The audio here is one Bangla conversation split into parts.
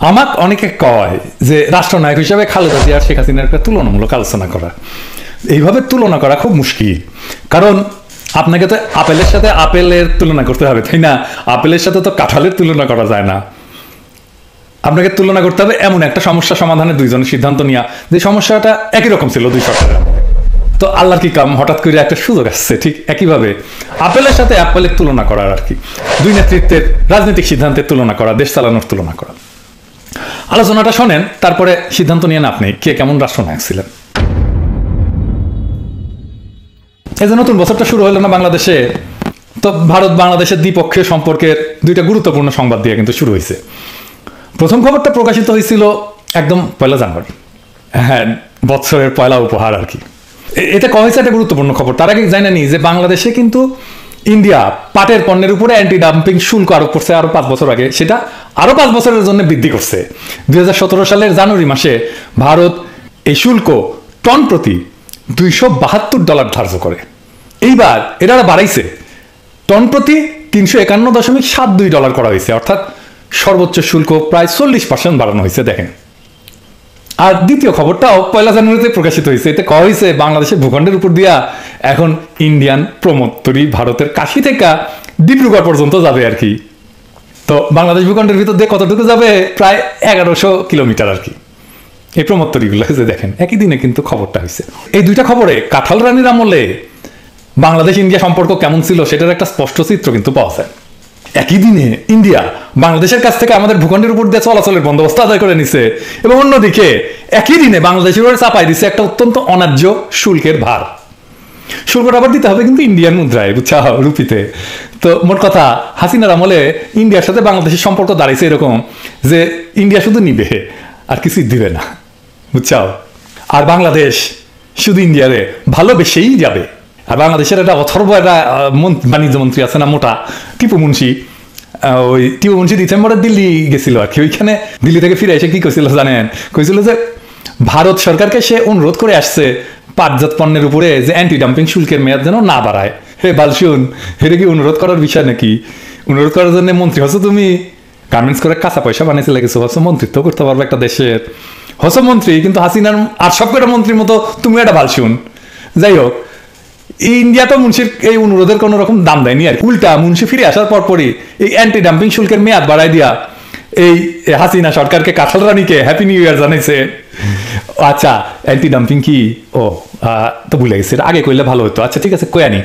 আমাকে অনেকে কয় যে রাষ্ট্রনায়ক হিসেবে খালেদা জিয়া আর শেখ হাসিনার একটা তুলনামূলক আলোচনা করা, এইভাবে তুলনা করা খুব মুশকিল। কারণ আপনাকে তো আপেলের সাথে আপেলের তুলনা করতে হবে, তাই না? আপেলের সাথে তো কাঁঠালের তুলনা করা যায় না। আপনাকে তুলনা করতে হবে এমন একটা সমস্যা সমাধানে দুইজনের সিদ্ধান্ত নিয়ে, যে সমস্যাটা একই রকম ছিল দুই সরকারের। তো আল্লাহর কি কাম, হঠাৎ করে একটা সুযোগ আসছে। ঠিক একইভাবে আপেলের সাথে অ্যাপেলের তুলনা করার আর কি, দুই নেতৃত্বের রাজনৈতিক সিদ্ধান্তের তুলনা করা, দেশ চালানোর তুলনা করা। আলোচনাটা শোনেন, তারপরে সিদ্ধান্ত নিয়ে আপনি কে কেমন রাষ্ট্রনায়ক ছিলেন। এই যে নতুন বছরটা শুরু হলো না বাংলাদেশে, তো ভারত বাংলাদেশের দ্বিপক্ষীয় সম্পর্কের দুইটা গুরুত্বপূর্ণ সংবাদ দিয়ে কিন্তু শুরু হয়েছে। প্রথম খবরটা প্রকাশিত হয়েছিল একদম 1 জানুয়ারি, হ্যাঁ, বছরের পয়লা উপহার আর কি। এটা কয়া হয়েছে একটা গুরুত্বপূর্ণ খবর। তার আগে জানেনি যে বাংলাদেশে কিন্তু ইন্ডিয়া পাটের পণ্যের উপরে অ্যান্টি ডাম্পিং শুল্ক আরোপ করছে আরো 5 বছর আগে, সেটা আরো 5 বছরের জন্য বৃদ্ধি করছে। 2017 সালের জানুয়ারি মাসে ভারত এই শুল্ক টন প্রতি $272 ধার্য করে। এইবার এটা বাড়াইছে, টন প্রতি $351.72 করা হয়েছে, অর্থাৎ সর্বোচ্চ শুল্ক প্রায় 40% বাড়ানো হয়েছে। দেখেন, আর দ্বিতীয় খবরটাও 1 জানুয়ারিতে প্রকাশিত হয়েছে। এতে কওয়া হয়েছে বাংলাদেশের ভূখণ্ডের উপর দিয়া এখন ইন্ডিয়ান প্রমোত্তরী ভারতের কাশি থেকে ডিব্রুগড় পর্যন্ত যাবে আর কি। তো বাংলাদেশ ভূখণ্ডের ভিতর দিয়ে কতটুকু যাবে? প্রায় 1100 কিলোমিটার আর কি, এই প্রমোত্তরীগুলো। যে দেখেন, একই দিনে কিন্তু খবরটা হয়েছে। এই দুইটা খবরে কাঁঠাল রানীর আমলে বাংলাদেশ ইন্ডিয়া সম্পর্ক কেমন ছিল সেটার একটা স্পষ্ট চিত্র কিন্তু পাওয়া যায়। একই দিনে ইন্ডিয়া বাংলাদেশের কাছ থেকে আমাদের ভূখণ্ডের উপর দিয়ে চলাচলের বন্দোবস্ত আদায় করে নিছে, এবং অন্যদিকে একই দিনে বাংলাদেশের উপরে চাপাই দিচ্ছে একটা অত্যন্ত অন্যায্য শুল্কের ভার। শুল্কটা আবার দিতে হবে কিন্তু ইন্ডিয়ান মুদ্রায়, বুঝছা, রুপিতে। তো মোট কথা, হাসিনার আমলে ইন্ডিয়ার সাথে বাংলাদেশের সম্পর্ক দাঁড়িয়েছে এরকম যে ইন্ডিয়া শুধু নিবে আর কিছুই দিবে না, বুঝছাও। আর বাংলাদেশ শুধু ইন্ডিয়ারে ভালোবেসেই যাবে। আর বাংলাদেশের একটা অথর্ব একটা বাণিজ্য মন্ত্রী আছে না, মোটা, টিপু মুন্সি। ওই টিপু মুন্সি ডিসেম্বরে দিল্লি গেছিল আর কি। ওইখানে দিল্লি থেকে ফিরে এসে কি কইছিল জানেন? কইছিল যে ভারত সরকারকে সে অনুরোধ করে আসছে পাটজাত পণ্যের উপরে যে অ্যান্টি ডাম্পিং শুল্কের মেয়াদ যেন না বাড়ায়। হে বালশুন, এটা কি অনুরোধ করার বিষয় নাকি? অনুরোধ করার জন্য মন্ত্রী হচ্ছে তুমি? গার্মেন্টস করে কাঁচা পয়সা বানিয়েছে লেগেছো, হচ্ছে মন্ত্রিত্ব করতে পারবে একটা দেশের, হচ্ছে মন্ত্রী। কিন্তু হাসিনার আর সব কটা মন্ত্রীর মতো তুমি একটা বালশুন। যাই হোক, ইন্ডিয়া তো মুন্সির এই অনুরোধের কোনো রকম দাম দেয়নি আর উল্টা মুন্সি ফিরে আসার পরপরই এই অ্যান্টি ডাম্পিং শুল্কের মেয়াদ বাড়াই দিয়া এই হাসিনা সরকারকে, কাঁঠাল রানীকে হ্যাপি নিউ ইয়ার জানাইছে। আচ্ছা, অ্যান্টি ডাম্পিং কি? ও তো ভুলে গেছি, আগে কইলে ভালো হতো। আচ্ছা ঠিক আছে, কয়ানি।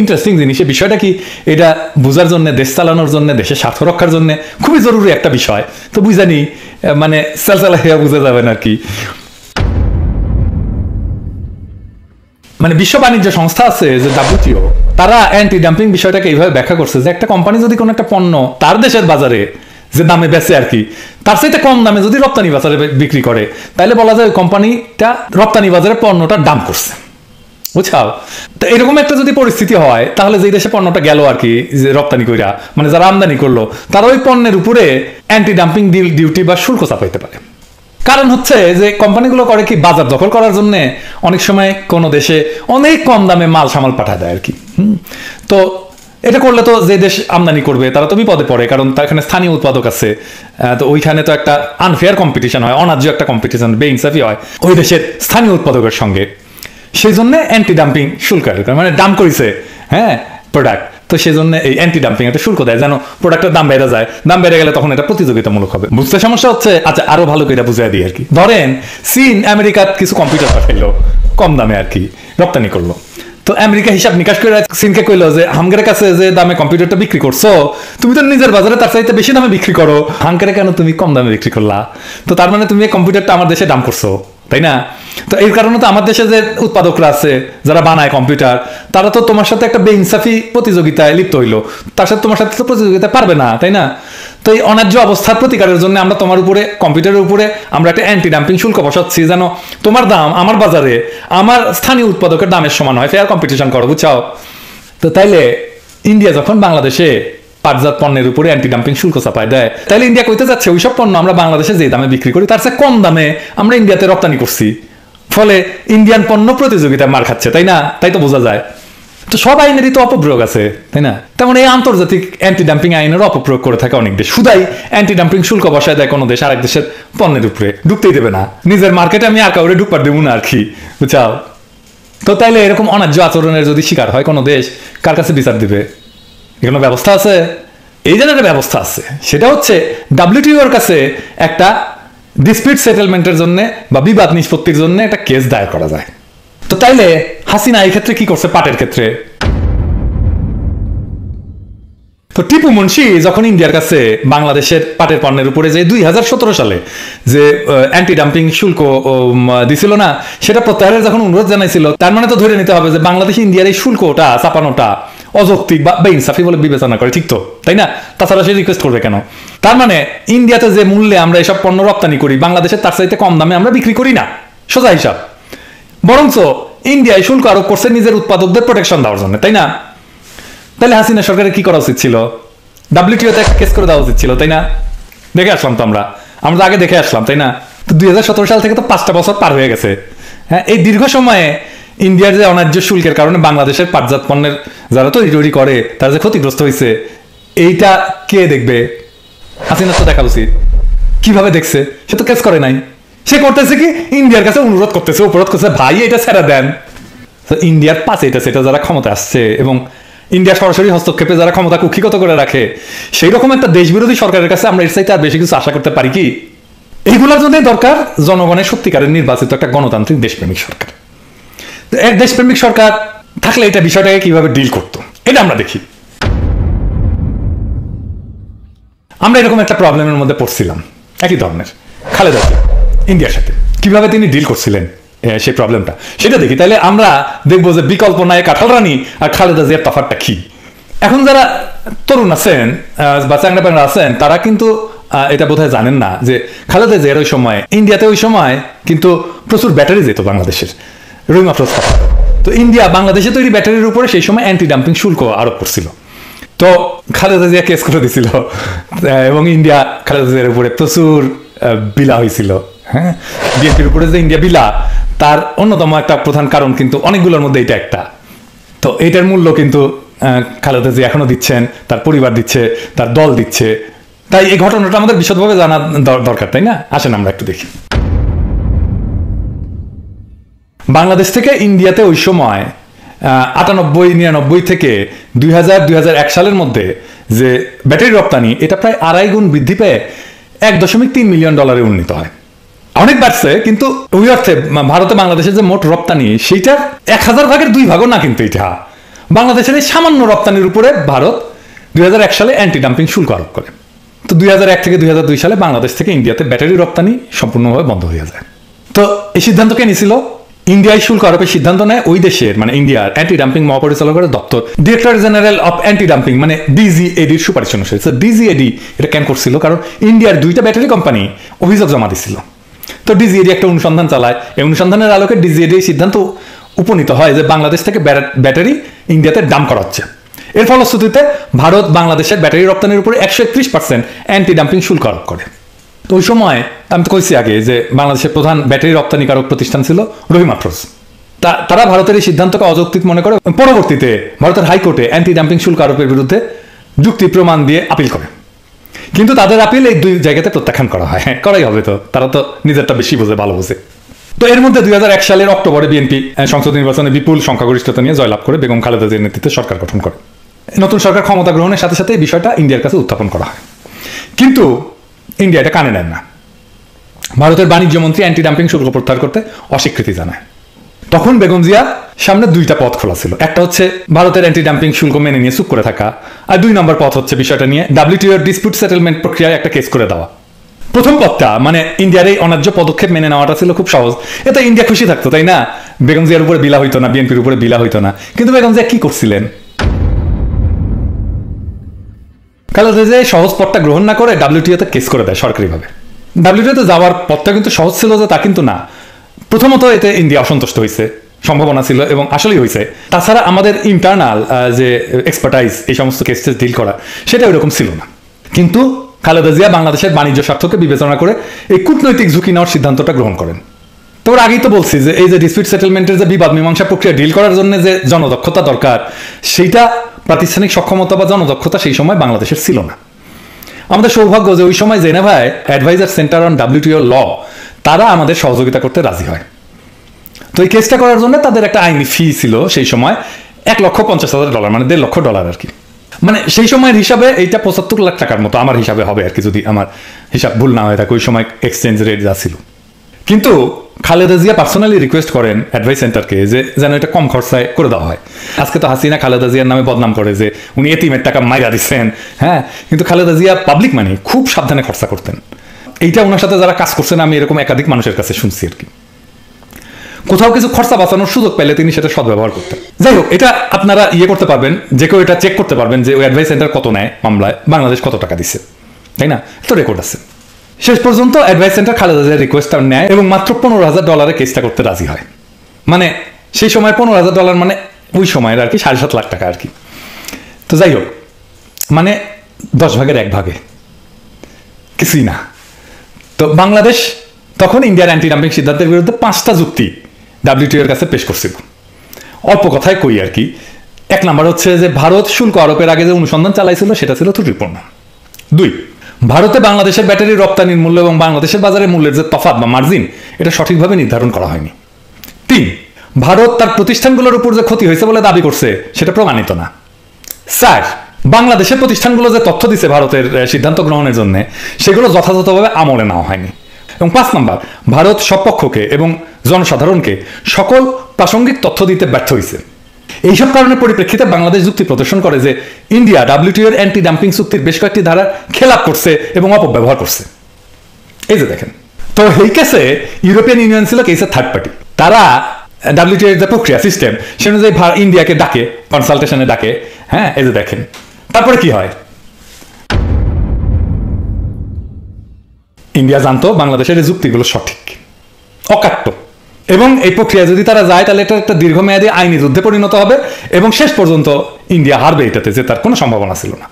ইন্টারেস্টিং জিনিস, এই বিষয়টা কি এটা বোঝার জন্য, দেশ চালানোর জন্য, দেশের স্বার্থ রক্ষার জন্য খুবই জরুরি একটা বিষয়। তো বুঝানি, মানে চালচালা হইয়া বুঝে যাবেন আর কি। মানে বিশ্ব বাণিজ্য সংস্থা আছে যে WTO, তারা অ্যান্টি ডাম্পিং বিষয়টাকে এইভাবে ব্যাখ্যা করছে যে একটা কোম্পানি যদি কোনো একটা পণ্য তার দেশের বাজারে যে দামে বেচে আর কি, তার চাইতে কম দামে যদি রপ্তানি বাজারে বিক্রি করে, তাহলে বলা যায় কোম্পানিটা রপ্তানি বাজারে পণ্যটা দাম করছে, বুঝছাও। তো এরকম একটা যদি পরিস্থিতি হয়, তাহলে যে দেশে পণ্যটা গেল আর কি, যে রপ্তানি কইরা, মানে যারা আমদানি করলো, তারা ওই পণ্যের উপরে অ্যান্টি ডাম্পিং ডিউটি বা শুল্ক চাপাইতে পারে। কারণ হচ্ছে যে কোম্পানিগুলো করে কি, বাজার দখল করার জন্য অনেক সময় কোনো দেশে অনেক কম দামে মাল সামাল পাঠায় দেয় আর কি। তো এটা করলে তো যে দেশ আমদানি করবে তারা তো বিপদে পড়ে, কারণ তার এখানে স্থানীয় উৎপাদক আছে। তো ওইখানে তো একটা আনফেয়ার কম্পিটিশন হয়, অন্যায্য একটা কম্পিটিশন, বেইনসাফি হয় ওই দেশের স্থানীয় উৎপাদকের সঙ্গে। সেই জন্য অ্যান্টি ডাম্পিং শুল্ক, মানে দাম করেছে, হ্যাঁ, প্রোডাক্ট, তো সেই জন্য এই অ্যান্টি ডাম্পিং একটা শুল্ক দেয়, যেন প্রোডাক্টের দাম বেড়ে যায়। দাম বেড়ে গেলে তখন এটা প্রতিযোগিতামূলক হবে। বুঝতে সমস্যা হচ্ছে? আচ্ছা, আরো ভালো করে বুঝিয়ে দিই আর কি। ধরেন চীন আমেরিকার কিছু কম্পিউটার পাঠাইলো কম দামে আর কি, রপ্তানি করলো। তো আমেরিকা হিসাব নিকাশ করে চীনকে কইলো যে হাঙ্গের কাছে যে দামে কম্পিউটারটা বিক্রি করছো, তুমি তো নিজের বাজারে তার চাইতে বেশি দামে বিক্রি করো, হাঙ্গেরে কেন তুমি কম দামে বিক্রি করলা? তো তার মানে তুমি এই কম্পিউটারটা আমার দেশে দাম করছো, তাই না? তো এই কারণে তো আমার দেশে যে উৎপাদকরা আছে যারা বানায় কম্পিউটার, তারা তো তোমার সাথে একটা বেইনসাফি প্রতিযোগিতায় লিপ্ত হইলো, তার সাথে তোমার সাথে তো প্রতিযোগিতা পারবে না, তাই না? তো এই অন্যায্য অবস্থার প্রতিকারের জন্য আমরা তোমার উপরে, কম্পিউটারের উপরে আমরা একটা অ্যান্টি ডাম্পিং শুল্ক বসাচ্ছি, যেন তোমার দাম আমার বাজারে আমার স্থানীয় উৎপাদকের দামের সমান হয়, ফেয়ার কম্পিটিশন করো, বুঝছাও। তো তাইলে ইন্ডিয়া যখন বাংলাদেশে পাটজাত পণ্যের উপরে অ্যান্টি ডাম্পিং শুল্ক চাপায় দেয়, তাহলে ইন্ডিয়া কইতে যাচ্ছে ওইসব পণ্য আমরা বাংলাদেশে যে দামে বিক্রি করি তার চেয়ে কম দামে আমরা ইন্ডিয়াতে রপ্তানি করছি, ফলে ইন্ডিয়ান পণ্য প্রতিযোগিতায় মার খাচ্ছে, তাই না? তাই তো বোঝা যায়। তো সব আইনেরই তো অপপ্রয়োগ আছে, তাই না? তেমন এই আন্তর্জাতিক অ্যান্টি ডাম্পিং আইনের অপপ্রয়োগ করে থাকে অনেক দেশ। শুধাই অ্যান্টি ডাম্পিং শুল্ক বসায় দেয় কোনো দেশ আরেক দেশের পণ্যের উপরে, ঢুকতেই দেবে না। নিজের মার্কেটে আমি আর কাউরে ঢুকবার দেবো না আর কি, বুঝাও? তো তাইলে এরকম অন্যায্য আচরণের যদি শিকার হয় কোনো দেশ, কার কাছে বিচার দিবে? এগুলো ব্যবস্থা আছে? এই জায়গায় ব্যবস্থা আছে, সেটা হচ্ছে WTOর কাছে একটা ডিসপিউট সেটেলমেন্টের জন্য বা বিবাদ নিষ্পত্তির জন্য একটা কেস দায়ের করা যায়। তো তাইলে হাসিনা এই ক্ষেত্রে কি করছে পাটের ক্ষেত্রে? তো টিপু মুন্সি যখন ইন্ডিয়ার কাছে বাংলাদেশের পাটের পণ্যের উপরে যে 2017 সালে যে অ্যান্টি ডাম্পিং শুল্ক দিছিল না, সেটা প্রত্যাহারের যখন অনুরোধ জানাইছিল, তার মানে তো ধরে নিতে হবে যে বাংলাদেশ ইন্ডিয়ার এই শুল্কটা চাপানোটা অযৌক্তিক বা বেইনসাফি বলে বিবেচনা করে, ঠিক তো? তাই না? তাছাড়া সে রিকোয়েস্ট করবে কেন? তার মানে ইন্ডিয়াতে যে মূল্যে আমরা এসব পণ্য রপ্তানি করি, বাংলাদেশের তার চাইতে কম দামে আমরা বিক্রি করি না, সোজা হিসাব। বরঞ্চ ইন্ডিয়ায় শুল্ক আরোপ করছে নিজের উৎপাদকদের প্রোটেকশন দেওয়ার জন্য, তাই না? তাহলে হাসিনা সরকারের কি করা উচিত ছিল? WTOতে একটা কেস করে দেওয়া উচিত ছিল, তাই না? দেখে আসলাম তো আমরা আগে দেখে আসলাম, তাই না? তো 2017 সাল থেকে তো 5টা বছর পার হয়ে গেছে। হ্যাঁ, এই দীর্ঘ সময়ে ইন্ডিয়ার যে অন্যায্য শুল্কের কারণে বাংলাদেশের পাটজাত পণ্যের যারা তৈরি করে তারা যে ক্ষতিগ্রস্ত হয়েছে, এইটা কে দেখবে? হাসিনা তো দেখা উচিত। কিভাবে দেখছে? সে তো কেস করে নাই। সে করতেছে কি, ইন্ডিয়ার কাছে অনুরোধ করতেছে, উপরোধ করছে, ভাই এটা ছেড়ে দেন। ইন্ডিয়ার পাশে এটা সেটা যারা ক্ষমতা আসছে এবং ইন্ডিয়া সরাসরি হস্তক্ষেপে যারা ক্ষমতা কুক্ষিগত করে রাখে, সেই রকম একটা দেশবিরোধী সরকারের কাছে আমরা এর চাইতে আর বেশি কিছু আশা করতে পারি কি? এইগুলোর জন্য দরকার জনগণের সত্যিকারের নির্বাচিত একটা গণতান্ত্রিক দেশপ্রেমিক সরকার। এক দেশপ্রেমিক সরকার থাকলে এটা বিষয়টাকে কিভাবে ডিল করতো, এটা আমরা দেখি। আমরা এরকম একটা প্রবলেমের মধ্যে পড়ছিলাম, একই ধরনের। খালেদা জিয়া ইন্ডিয়ার সাথে কিভাবে তিনি ডিল করছিলেন সেই প্রবলেমটা, সেটা দেখি। তাহলে আমরা দেখবো যে বিকল্প নাই কাঁঠাল রানী আর খালেদা জিয়ার তফাৎটা কি। এখন যারা তরুণ আছেন বা চ্যাংড়া আছেন, তারা কিন্তু এটা বোধহয় জানেন না যে খালেদা জিয়ার ওই সময় ইন্ডিয়াতে ওই সময় কিন্তু প্রচুর ব্যাটারি যেত বাংলাদেশের, রহিমা আফরোজ। তো ইন্ডিয়া বাংলাদেশে তৈরি ব্যাটারির উপরে সেই সময় অ্যান্টি ডাম্পিং শুল্ক আরোপ করছিল। তো খালেদা জিয়া কেস করে দিছিল এবং ইন্ডিয়া খালেদা জিয়ার উপরে প্রচুর বিলা হয়েছিল। হ্যাঁ, বিএনপির উপরে যে ইন্ডিয়া বিলা, তার অন্যতম একটা প্রধান কারণ কিন্তু অনেকগুলোর মধ্যে এটা একটা। তো এইটার মূল্য কিন্তু খালেদা জিয়া এখনো দিচ্ছেন, তার পরিবার দিচ্ছে, তার দল দিচ্ছে। তাই এই ঘটনাটা আমাদের বিশদভাবে জানা দরকার, তাই না? আসেন আমরা একটু দেখি। বাংলাদেশ থেকে ইন্ডিয়াতে ওই সময় 98-99 থেকে 2000-2001 সালের মধ্যে যে ব্যাটারি রপ্তানি, এটা প্রায় 2.5 গুণ বৃদ্ধি পেয়ে $1.3 মিলিয়ন উন্নীত হয়। অনেক বাড়ছে, কিন্তু ওই অর্থে ভারতে বাংলাদেশের যে মোট রপ্তানি, সেইটার 1000 ভাগের 2 ভাগও না। কিন্তু এটা বাংলাদেশের এই সামান্য রপ্তানির উপরে ভারত 2001 সালে অ্যান্টি ডাম্পিং শুল্ক আরোপ করে। তো 2001 থেকে 2002 সালে বাংলাদেশ থেকে ইন্ডিয়াতে ব্যাটারি রপ্তানি সম্পূর্ণভাবে বন্ধ হয়ে যায়। তো এই সিদ্ধান্ত কে নিয়েছিল? ইন্ডিয়ায় শুল্ক আরোপের সিদ্ধান্ত নেয় ওই দেশের, মানে ইন্ডিয়ার অ্যান্টি ডাম্পিং মহাপরিচালকের দপ্তর, director general of anti dumping, মানে DGADর সুপারিশ অনুসারে। DGAD এটা কেন করছিল? কারণ ইন্ডিয়ার 2টা ব্যাটারি কোম্পানি অভিযোগ জমা দিছিল। তো DGAD একটা অনুসন্ধান চালায়। এই অনুসন্ধানের আলোকে DGAD সিদ্ধান্ত উপনীত হয় যে বাংলাদেশ থেকে ব্যাটারি ইন্ডিয়াতে ডাম্প করা হচ্ছে। এর ফলশ্রুতিতে ভারত বাংলাদেশের ব্যাটারি রপ্তানির উপরে 131% অ্যান্টি ডাম্পিং শুল্ক আরোপ করে। তো ওই সময় আমি তো কইছি আগে যে বাংলাদেশের প্রধান ব্যাটারি রপ্তানিকারক প্রতিষ্ঠান ছিল রহিমা আফরোজ। তারা ভারতের এই সিদ্ধান্তকে অযৌক্তিক মনে করে পরবর্তীতে ভারতের হাইকোর্টে অ্যান্টি ডাম্পিং শুল্ক আরোপের বিরুদ্ধে যুক্তি প্রমাণ দিয়ে আপিল করে। কিন্তু তাদের আপিল এই 2 জায়গাতে প্রত্যাখ্যান করা হয়। করাই হবে, তো তারা তো নিজেরটা বেশি বোঝে, ভালো বোঝে। তো এর মধ্যে 2001 সালের অক্টোবরে বিএনপি সংসদ নির্বাচনে বিপুল সংখ্যাগরিষ্ঠতা নিয়ে জয়লাভ করে বেগম খালেদা জিয়ার নেতৃত্বে সরকার গঠন করে। নতুন সরকার ক্ষমতা গ্রহণের সাথে সাথে এই বিষয়টা ইন্ডিয়ার কাছে উত্থাপন করা হয়, কিন্তু ইন্ডিয়া এটা কানে নেন না। ভারতের বাণিজ্য মন্ত্রী অ্যান্টি ডাম্পিং শুল্ক প্রত্যাহার করতে অস্বীকৃতি জানায়। তখন বেগম জিয়া সামনে 2টা পথ খোলা ছিল। একটা হচ্ছে ভারতের অ্যান্টি ডাম্পিং শুল্ক মেনে নিয়ে চুপ করে থাকা, আর 2 নম্বর পথ হচ্ছে বিষয়টা নিয়ে WTOর ডিসপিউট সেটেলমেন্ট প্রক্রিয়ায় একটা কেস করে দেওয়া। প্রথম পথটা, মানে ইন্ডিয়ার এই অন্যায্য পদক্ষেপ মেনে নেওয়াটা ছিল খুব সহজ। এতে ইন্ডিয়া খুশি থাকতো, তাই না? বেগম জিয়ার উপরে বিলা হইতো না, বিএনপির উপরে বিলা হইতো না। কিন্তু বেগম জিয়া কি করছিলেন? খালেদা জিয়া সহজ পথটা গ্রহণ না করে WTOতে কেস করে দেয় সরকারিভাবে। WTOতে যাওয়ার পথটা কিন্তু সহজ ছিল যে তা কিন্তু না। প্রথমত এতে ইন্ডিয়া অসন্তুষ্ট হয়েছে, সম্ভাবনা ছিল এবং আসলেই হয়েছে। তাছাড়া আমাদের ইন্টারনাল যে এক্সপার্টাইজ এই সমস্ত কেস ডিল করা, সেটা ওইরকম ছিল না। কিন্তু খালেদা জিয়া বাংলাদেশের বাণিজ্য স্বার্থকে বিবেচনা করে এই কূটনৈতিক ঝুঁকি নেওয়ার সিদ্ধান্তটা গ্রহণ করেন। তোর আগেই তো বলছি যে এই যে ডিসপিউট সেটেলমেন্টের যে বিবাদ মীমাংসা প্রক্রিয়া ডিল করার জন্য যে জনদক্ষতা দরকার, সেইটা প্রাতিষ্ঠানিক সক্ষমতা বা জনদক্ষতা সেই সময় বাংলাদেশের ছিল না। আমাদের সৌভাগ্য যে ওই সময় জেনেভায় অ্যাডভাইজার সেন্টার অন WTO ল তারা আমাদের সহযোগিতা করতে রাজি হয়। তো এই কেসটা করার জন্য তাদের একটা আইনি ফি ছিল সেই সময় $1,50,000, মানে $1.5 লক্ষ আর কি। মানে সেই সময়ের হিসাবে এইটা 75 লাখ টাকার মতো আমার হিসাবে হবে আর কি, যদি আমার হিসাব ভুল না হয়ে থাকে। ওই সময় এক্সচেঞ্জ রেট যা ছিল। কিন্তু খালেদা জিয়া পার্সোনালি রিকোয়েস্ট করেন অ্যাডভাইস সেন্টারকে যে যেন এটা কম খরচায় করে দেওয়া হয়। আজকে তো হাসিনা খালেদা জিয়ার নামে বদনাম করে যে উনি এতিমের টাকা মাইরা দিচ্ছেন, হ্যাঁ, কিন্তু খালেদা জিয়া পাবলিক মানি খুব সাবধানে খরচা করতেন। এইটা ওনার সাথে যারা কাজ করছেন আমি এরকম একাধিক মানুষের কাছে শুনছি আর কি। কোথাও কিছু খরচা বাঁচানোর সুযোগ পেলে তিনি সেটা সদ্ব্যবহার করতেন। যাই হোক, এটা আপনারা করতে পারবেন, যে কেউ এটা চেক করতে পারবেন যে ওই অ্যাডভাইস সেন্টার কত নেয় মামলায়, বাংলাদেশ কত টাকা দিচ্ছে, তাই না? তো রেকর্ড আছে। শেষ পর্যন্ত অ্যাডভাইস সেন্টার খালেদা জিয়ার রিকোয়েস্টটা নেয় এবং মাত্র $15,000 কেসটা করতে রাজি হয়। মানে সেই সময় $15,000 মানে ওই সময়ের আর কি 7.5 লাখ টাকা আর কি। তো যাই হোক, মানে 10 ভাগের 1 ভাগে কিছুই না। তো বাংলাদেশ তখন ইন্ডিয়ার অ্যান্টি ডাম্পিং সিদ্ধান্তের বিরুদ্ধে 5টা যুক্তি WTO এর কাছে পেশ করছিল। অল্প কথায় কই আর কি। 1 নাম্বার হচ্ছে যে ভারত শুল্ক আরোপের আগে যে অনুসন্ধান চালাইছিল সেটা ছিল ত্রুটিপূর্ণ। 2, ভারতে বাংলাদেশের ব্যাটারি রপ্তানির মূল্য এবং বাংলাদেশের বাজারে মূল্যের যে তফাৎ বা মার্জিন এটা সঠিকভাবে নির্ধারণ করা হয়নি। 3, ভারত তার প্রতিষ্ঠানগুলোর উপর যে ক্ষতি হয়েছে বলে দাবি করছে সেটা প্রমাণিত না। 4, বাংলাদেশের প্রতিষ্ঠানগুলো যে তথ্য দিছে ভারতের সিদ্ধান্ত গ্রহণের জন্য সেগুলো যথাযথভাবে আমলে নেওয়া হয়নি। এবং 5 নাম্বার, ভারত সব পক্ষকে এবং জনসাধারণকে সকল প্রাসঙ্গিক তথ্য দিতে ব্যর্থ হয়েছে। এইসব কারণের পরিপ্রেক্ষিতে বাংলাদেশ যুক্তি প্রদর্শন করে যে ইন্ডিয়া WTO এর অ্যান্টি ডাম্পিং চুক্তির বেশ কয়েকটি ধারা খেলাপ করছে এবং অপব্যবহার করছে। এই যে দেখেন, তো এই কেসে ইউরোপিয়ান ইউনিয়ন ছিল কেসের থার্ড পার্টি। তারা WTO এর যে প্রক্রিয়া সিস্টেম সে অনুযায়ী ইন্ডিয়াকে ডাকে, কনসালটেশনে ডাকে। হ্যাঁ, এই যে দেখেন, তারপরে কি হয়। ইন্ডিয়া জানতো বাংলাদেশের এই যুক্তিগুলো সঠিক, অকাট্য, এবং এই প্রক্রিয়া যদি তারা যায় তাহলে এটা একটা দীর্ঘমেয়াদী আইনি যুদ্ধে পরিণত হবে এবং শেষ পর্যন্ত ইন্ডিয়া হারবে, এটাতে যে তার কোনো সম্ভাবনা ছিল না।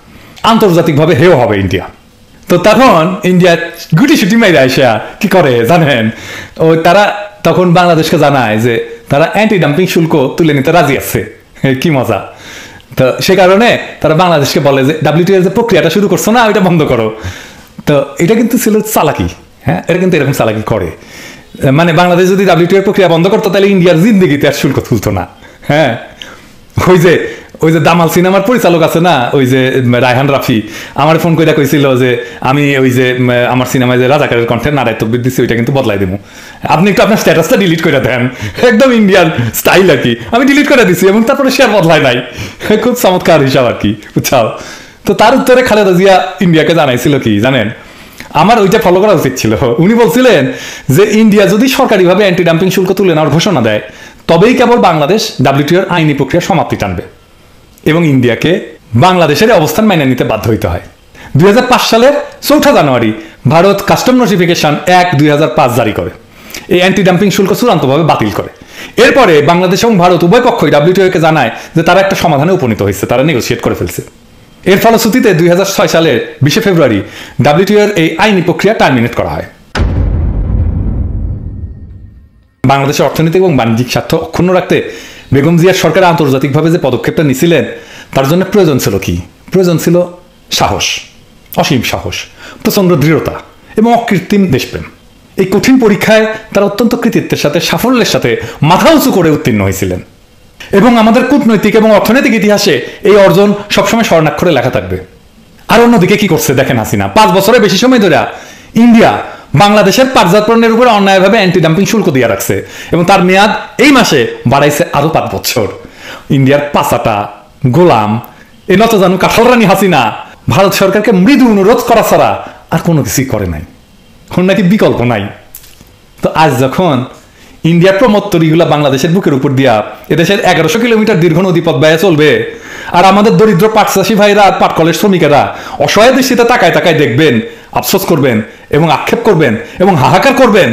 আন্তর্জাতিকভাবে হেও হবে ইন্ডিয়া। তো তখন ইন্ডিয়া গুটি সুটি মেরে আইসা কি করে জানেন, তারা তখন বাংলাদেশকে জানায় যে তারা অ্যান্টি ডাম্পিং শুল্ক তুলে নিতে রাজি আছে। কি মজা! তো সে কারণে তারা বাংলাদেশকে বলে যে WTO এর যে প্রক্রিয়াটা শুরু করছো না, ওইটা বন্ধ করো। তো এটা কিন্তু ছিল চালাকি। হ্যাঁ, এটা কিন্তু এরকম চালাকি করে। মানে বাংলাদেশ যদি WTO এর প্রক্রিয়া বন্ধ করতো তাহলে ইন্ডিয়ার জিন্দিগিতে আর শুল্ক তুলতো না। হ্যাঁ, ওই যে দামাল সিনেমার পরিচালক আছে না, ওই যে রায়হান রাফি, আমার ফোন করে কইছিল যে আমি ওই যে আমার সিনেমায় যে রাজাকারের কণ্ঠে নারায় তকবীর দিচ্ছি ওইটা কিন্তু বদলাই দেবো, আপনি একটু আপনার স্ট্যাটাসটা ডিলিট করে দেন। একদম ইন্ডিয়ান স্টাইল আর কি। আমি ডিলিট করে দিচ্ছি এবং তারপরে সে আর বদলায় নাই। খুব চমৎকার হিসাব আর কি, বুঝছাও? তো তার উত্তরে খালেদা জিয়া ইন্ডিয়াকে জানাইছিল কি জানেন, আমার ওইটা ফলো করা উচিত ছিল। উনি বলছিলেন যে ইন্ডিয়া যদি সরকারিভাবে অ্যান্টি ডাম্পিং শুল্ক তুলে নেওয়ার ঘোষণা দেয় তবেই কেবল বাংলাদেশ WTO এর আইনি প্রক্রিয়া সমাপ্তি টানবে এবং ইন্ডিয়াকে বাংলাদেশের অবস্থান মেনে নিতে বাধ্য হইতে হয়। 2005 সালের 4 জানুয়ারি ভারত কাস্টম নোটিফিকেশন 1/2005 জারি করে এই অ্যান্টি ডাম্পিং শুল্ক চূড়ান্তভাবে বাতিল করে। এরপরে বাংলাদেশ এবং ভারত উভয় পক্ষই WTO কে জানায় যে তারা একটা সমাধানে উপনীত হয়েছে, তারা নেগোসিয়েট করে ফেলছে। এর ফলশ্রুতিতে 2006 সালের 20 ফেব্রুয়ারি WTO এর এই আইনি প্রক্রিয়া টার্মিনেট করা হয়। বাংলাদেশের অর্থনৈতিক এবং বাণিজ্যিক স্বার্থ অক্ষুণ্ণ রাখতে বেগম জিয়ার সরকার আন্তর্জাতিকভাবে যে পদক্ষেপটা নিয়েছিলেন তার জন্য প্রয়োজন ছিল কি? প্রয়োজন ছিল সাহস, অসীম সাহস, প্রচন্ড দৃঢ়তা এবং অকৃত্রিম দেশপ্রেম। এই কঠিন পরীক্ষায় তারা অত্যন্ত কৃতিত্বের সাথে, সাফল্যের সাথে মাথা উঁচু করে উত্তীর্ণ হয়েছিলেন এবং আমাদের কূটনৈতিক এবং অর্থনৈতিক ইতিহাসে এই অর্জন সবসময় স্বর্ণাক্ষরে লেখা থাকবে। আর অন্যদিকে কি করছে দেখেন হাসিনা, 5 বছরের বেশি সময় ধরে ইন্ডিয়া বাংলাদেশের পাটজাত পণ্যের উপরে অন্যায়ভাবে অ্যান্টি ডাম্পিং শুল্ক দিয়ে রাখছে এবং তার মেয়াদ এই মাসে বাড়াইছে আরো 5 বছর। ইন্ডিয়ার পাচাটা গোলাম এই নত জানু কাঁঠাল রানী হাসিনা ভারত সরকারকে মৃদু অনুরোধ করা ছাড়া আর কোনো কিছুই করে নাই, কোন নাকি বিকল্প নাই। তো আজ যখন ইন্ডিয়ার প্রমোত্তরীগুলা বাংলাদেশের বুকের উপর দিয়া এদেশের 1100 কিলোমিটার দীর্ঘ নদীপথ ব্যয় চলবে, আর আমাদের দরিদ্র পাট চাষী ভাইরা, পাট কলের শ্রমিকেরা অসহায় দৃষ্টিতে তাকায় তাকায় দেখবেন, আফসোস করবেন এবং আক্ষেপ করবেন এবং হাহাকার করবেন,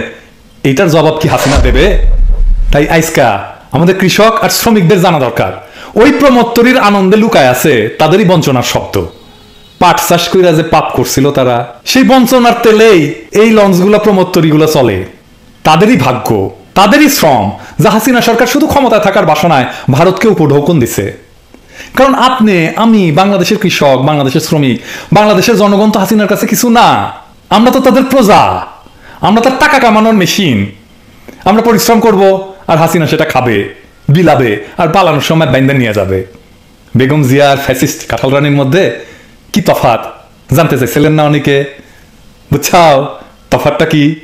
এইটার জবাব কি হাসিনা দেবে? তাই আজকা আমাদের কৃষক আর শ্রমিকদের জানা দরকার ওই প্রমোত্তরীর আনন্দে লুকায় আছে তাদেরই বঞ্চনার শব্দ। পাট চাষ কইরা যে পাপ করছিল তারা, সেই বঞ্চনার তেলেই এই লঞ্চগুলা প্রমোত্তরীগুলা চলে, তাদেরই ভাগ্য তাদেরই শ্রম যা হাসিনা সরকার শুধু ক্ষমতায় থাকার বাসনায় ভারতকে উপঢৌকন দিছে। কারণ আপনি, আমি, বাংলাদেশের কৃষক, বাংলাদেশের শ্রমিক, বাংলাদেশের জনগণ তো হাসিনার কাছে কিছু না। আমরা তো তাদের প্রজা, আমরা তার টাকা কামানোর মেশিন। আমরা পরিশ্রম করব আর হাসিনা সেটা খাবে, বিলাবে, আর পালানোর সময় বাইন্দা নিয়ে যাবে। বেগম জিয়া আর ফ্যাসিস্ট কাঁঠাল রানীর মধ্যে কি তফাৎ জানতে চাইছিলেন না অনেকে? বুঝছাও তফাৎটা কি?